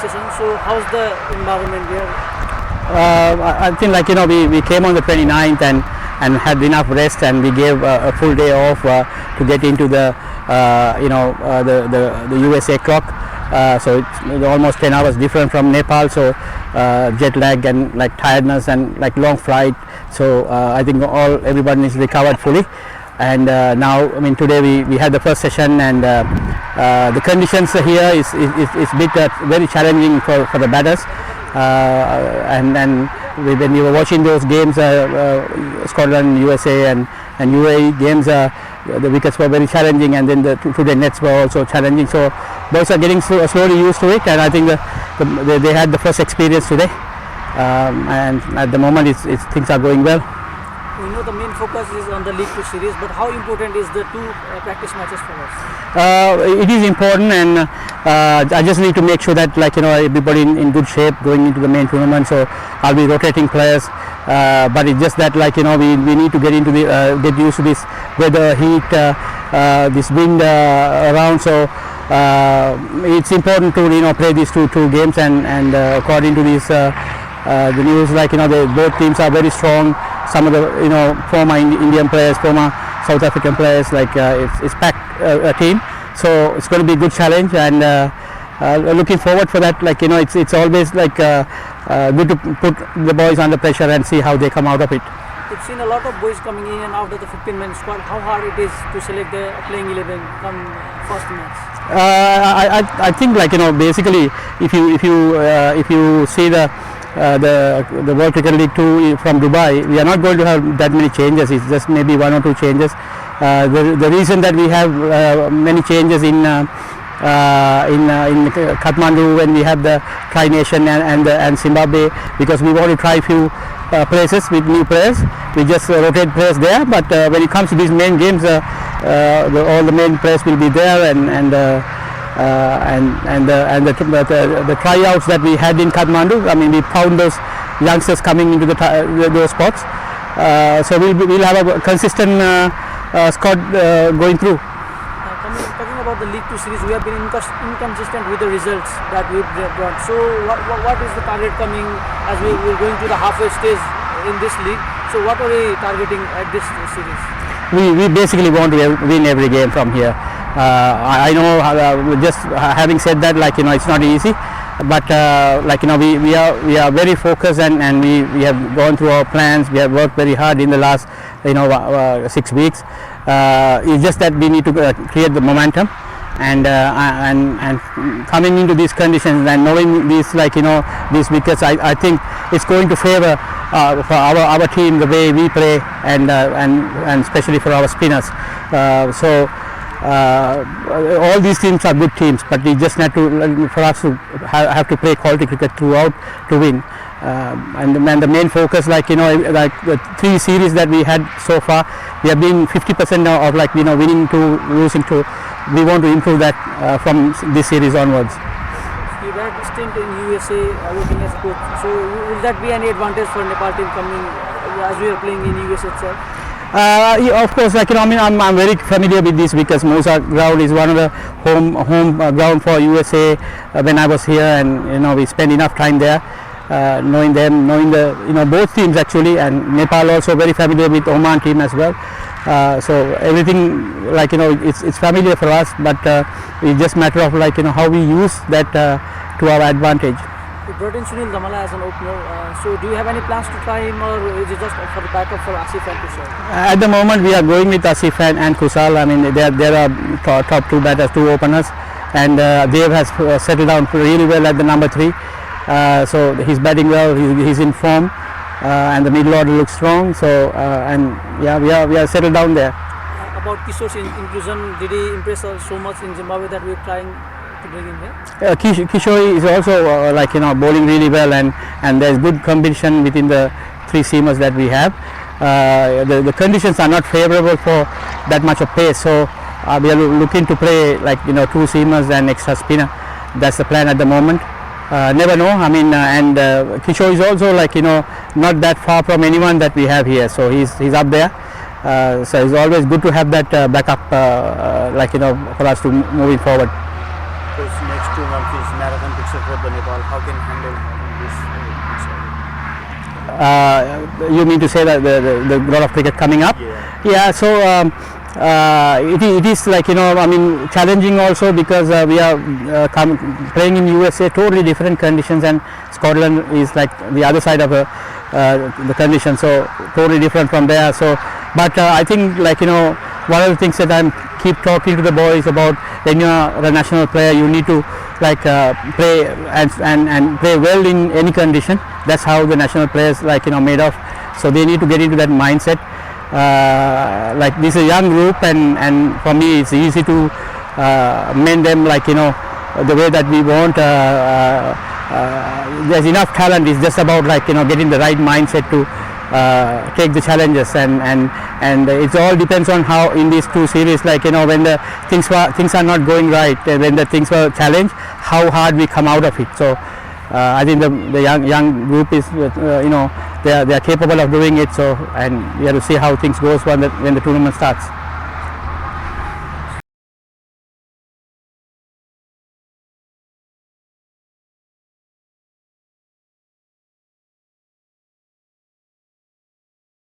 session. So how's the environment here? I think we came on the 29th and had enough rest, and we gave a full day off to get into the the USA clock. So it's almost 10 hours different from Nepal, so jet lag and tiredness and long flight. So I think everyone is recovered fully. And now, today we had the first session, and the conditions here is bit very challenging for the batters. And when we were watching those games, Scotland, USA and UAE games, the wickets were very challenging, and then today nets were also challenging. So boys are getting slowly used to it, and I think they had the first experience today. And at the moment, things are going well. We know the main focus is on the League 2 series, but how important is the two practice matches for us? It is important, and I just need to make sure that everybody in good shape going into the main tournament. So I'll be rotating players, but it's just that we need to get used to this weather, heat, this wind around. So it's important to play these two games, and according to this the news, both teams are very strong. Some of the former Indian players, former South African players, it's packed team. So it's going to be a good challenge, and looking forward for that. It's always good to put the boys under pressure and see how they come out of it. We've seen a lot of boys coming in and out of the 15-man squad. How hard it is to select the playing 11 come first match? I think basically if you see the World Cricket League 2 from Dubai, we are not going to have that many changes. It's just maybe one or two changes. The reason that we have many changes in Kathmandu when we have the Tri Nation and Zimbabwe, because we want to try a few places with new players. We just rotate players there, but when it comes to these main games, all the main players will be there, and the tryouts that we had in Kathmandu, we found those youngsters coming into those spots. So we'll have a consistent squad going through. Talking about the League 2 series, we have been inconsistent with the results that we've brought. So what is the target coming as we're going to the halfway stage in this league? So what are we targeting at this series? We basically want to win every game from here. I know, just having said that, it's not easy, but we are very focused, and we have gone through our plans. We have worked very hard in the last 6 weeks. It's just that we need to create the momentum, and coming into these conditions and knowing these these wickets, I think it's going to favor for our team, the way we play, and especially for our spinners. So all these teams are good teams, but we just need to, for us to have to play quality cricket throughout to win. And the main focus, the 3 series that we had so far, we have been 50% now of winning to losing to. We want to improve that from this series onwards. You had a stint in USA working as a coach, so will that be any advantage for Nepal team coming as we are playing in US itself? Of course, I'm very familiar with these wickets. Mosa ground is one of the home ground for USA when I was here, and we spent enough time there, knowing them, knowing the both teams actually, and Nepal also very familiar with Oman team as well. So everything it's familiar for us, but it's just matter of how we use that to our advantage. You brought in Sunil Damala as an opener, so do you have any plans to try him, or is it just for the backup for Asif and Kusal? At the moment we are going with Asif and Kusal. There are top 2 batters, 2 openers, and Dev has settled down really well at the number 3. So he's batting well, he's in form, and the middle order looks strong. So we are settled down there. About Kishore's inclusion, did he impress us so much in Zimbabwe that we're trying to bring him here? Kishore is also bowling really well, and there's good competition within the 3 seamers that we have. The conditions are not favorable for that much of pace, so we are looking to play 2 seamers and extra spinner. That's the plan at the moment. Never know. And Kishore is also not that far from anyone that we have here, so he's up there. So it's always good to have that backup, for us to moving forward. Next 2 months is marathon. future for the Nepal? How can handle this? You mean to say that the lot of cricket coming up? Yeah. Yeah, so it is like, I mean, challenging also, because we are playing in USA, totally different conditions, and Scotland is like the other side of the condition, so totally different from there. So, but I think, like, one of the things that I keep talking to the boys about, when you are a national player, you need to like play and play well in any condition. That's how the national players, like, made of. So they need to get into that mindset. Like, this is a young group, and for me it's easy to mend them, like, the way that we want. There's enough talent. It's just about, like, getting the right mindset to take the challenges, and it all depends on how in these two series, like, when the things are not going right, when the things were challenged, how hard we come out of it. So I think the young group is, they are capable of doing it. So, and we have to see how things goes when the tournament starts.